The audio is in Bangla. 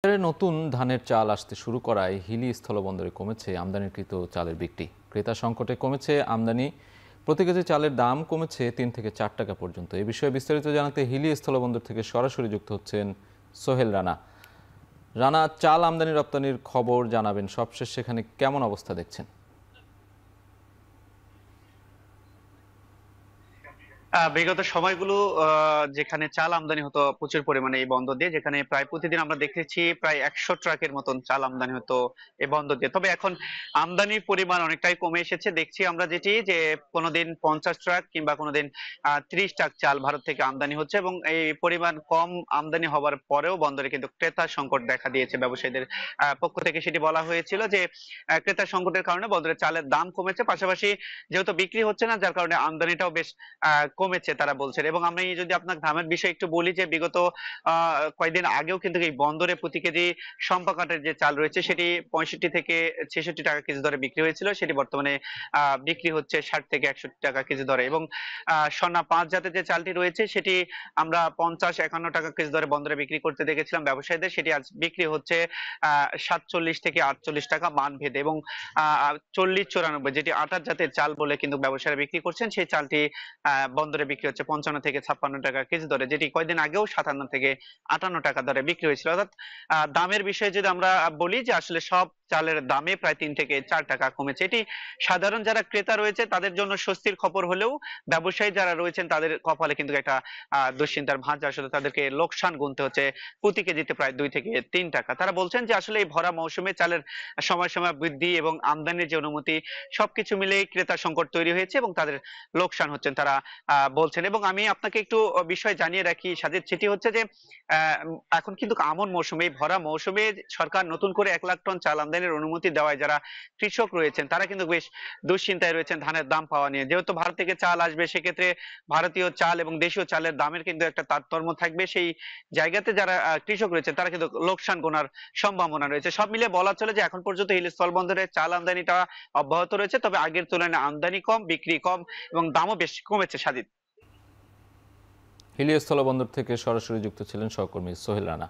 বাজারে নতুন ধানের চাল আসতে শুরু করায় হিলি স্থলবন্দরে কমেছে আমদানিকৃত চালের বিক্রি। ক্রেতা সংকটে কমেছে আমদানি। প্রতি কেজি চালের দাম কমেছে ৩ থেকে ৪ টাকা পর্যন্ত। এ বিষয়ে বিস্তারিত জানাতে হিলি স্থলবন্দর থেকে সরাসরি যুক্ত হচ্ছেন সোহেল রানা। রানা, চাল আমদানি রপ্তানির খবর জানাবেন, সবশেষ সেখানে কেমন অবস্থা দেখছেন? বিগত সময়গুলো যেখানে চাল আমদানি হতো প্রচুর পরিমাণে এই বন্দর দিয়ে, যেখানে প্রায় প্রতিদিন আমরা দেখেছি প্রায় ১০০ ট্রাকের মতন চাল আমদানি হতো এই বন্দর দিয়ে। তবে এখন আমদানির পরিমাণ অনেকটাই কমে এসেছে। দেখছি আমরা যেটি যে কোনোদিন ৫০ ট্রাক কিংবা কোনোদিন ৩০ ট্রাক চাল ভারত থেকে আমদানি হচ্ছে, এবং এই পরিমাণ কম আমদানি হওয়ার পরেও বন্দরে কিন্তু ক্রেতা সংকট দেখা দিয়েছে। ব্যবসায়ীদের পক্ষ থেকে সেটি বলা হয়েছিল যে ক্রেতা সংকটের কারণে বন্দরে চালের দাম কমেছে, পাশাপাশি যেহেতু বিক্রি হচ্ছে না, যার কারণে আমদানিটাও বেশ কমেছে তারা বলছেন। এবং আমি যদি আপনাকে দামের বিষয়ে একটু বলি, যে বিগত কয়েকদিন আগেও কিন্তু এই বন্দরে প্রতি কেজি সম্পা কাঠের যে চাল রয়েছে সেটি ৬৫ থেকে ৬৬ টাকা কেজি দরে বিক্রি হয়েছিল, সেটি বর্তমানে বিক্রি হচ্ছে ৬০ থেকে ৬১ টাকা কেজি দরে। এবং সোনা ৫ জাতের যে চালটি রয়েছে সেটি আমরা ৫০-৫১ টাকা কেজি দরে বন্দরে বিক্রি করতে দেখেছিলাম ব্যবসায়ীদের, সেটি আজ বিক্রি হচ্ছে ৪৭ থেকে ৪৮ টাকা মান ভেদে। এবং ৪০-৯৪ যেটি ২৮ জাতের চাল বলে কিন্তু ব্যবসায়ীরা বিক্রি করছেন, সেই চালটি বন্দরে বিক্রি হচ্ছে ৫৫ থেকে ৫৬ টাকা কেজি দরে, যেটি কয়েকদিন আগেও ৫৭ থেকে ৫৮ টাকা দরে বিক্রি হয়েছিল। অর্থাৎ দামের বিষয়ে যদি আমরা বলি, যে আসলে সব চালের দামে প্রায় ৩ থেকে ৪ টাকা কমেছে। এটি সাধারণ যারা ক্রেতা রয়েছে তাদের জন্য স্বস্তির খবর হলেও ব্যবসায়ী যারা রয়েছেন তাদের কপালে কিন্তু একটা দুশ্চিন্তার ভাঁজ। আসলে তাদেরকে লোকসান গুনতে হচ্ছে প্রতি কেজিতে প্রায় ২ থেকে ৩ টাকা। তারা বলছেন যে আসলে এই ভরা মৌসুমে চালের সময় সময় বৃদ্ধি এবং আমদানির যে অনুমতি, সবকিছু মিলেই ক্রেতা সংকট তৈরি হয়েছে এবং তাদের লোকসান হচ্ছেন তারা বলছেন। এবং আমি আপনাকে একটু বিষয় জানিয়ে রাখি সাজিদ, সেটি হচ্ছে যে এখন কিন্তু আমন মৌসুমে, এই ভরা মৌসুমে সরকার নতুন করে ১ লাখ টন চাল আমদানির অনুমতি দেওয়ায় যারা কৃষক রয়েছেন তারা কিন্তু বেশ দুশ্চিন্তায় রয়েছেন ধানের দাম পাওয়া নিয়ে। যেহেতু ভারত থেকে চাল আসবে, সেক্ষেত্রে ভারতীয় চাল এবং দেশীয় চালের দামের কিন্তু একটা তারতম্য থাকবে। সেই জায়গাতে যারা কৃষক রয়েছেন তারা কিন্তু লোকসান গোনার সম্ভাবনা রয়েছে। সব মিলিয়ে বলা চলে যে এখন পর্যন্ত হিল স্থলবন্দরে চাল আমদানিটা অব্যাহত রয়েছে, তবে আগের তুলনায় আমদানি কম, বিক্রি কম এবং দামও বেশ কমেছে সাজিদ। হিলি স্থলবন্দর থেকে সরাসরি যুক্ত ছিলেন সহকর্মী সোহেল রানা।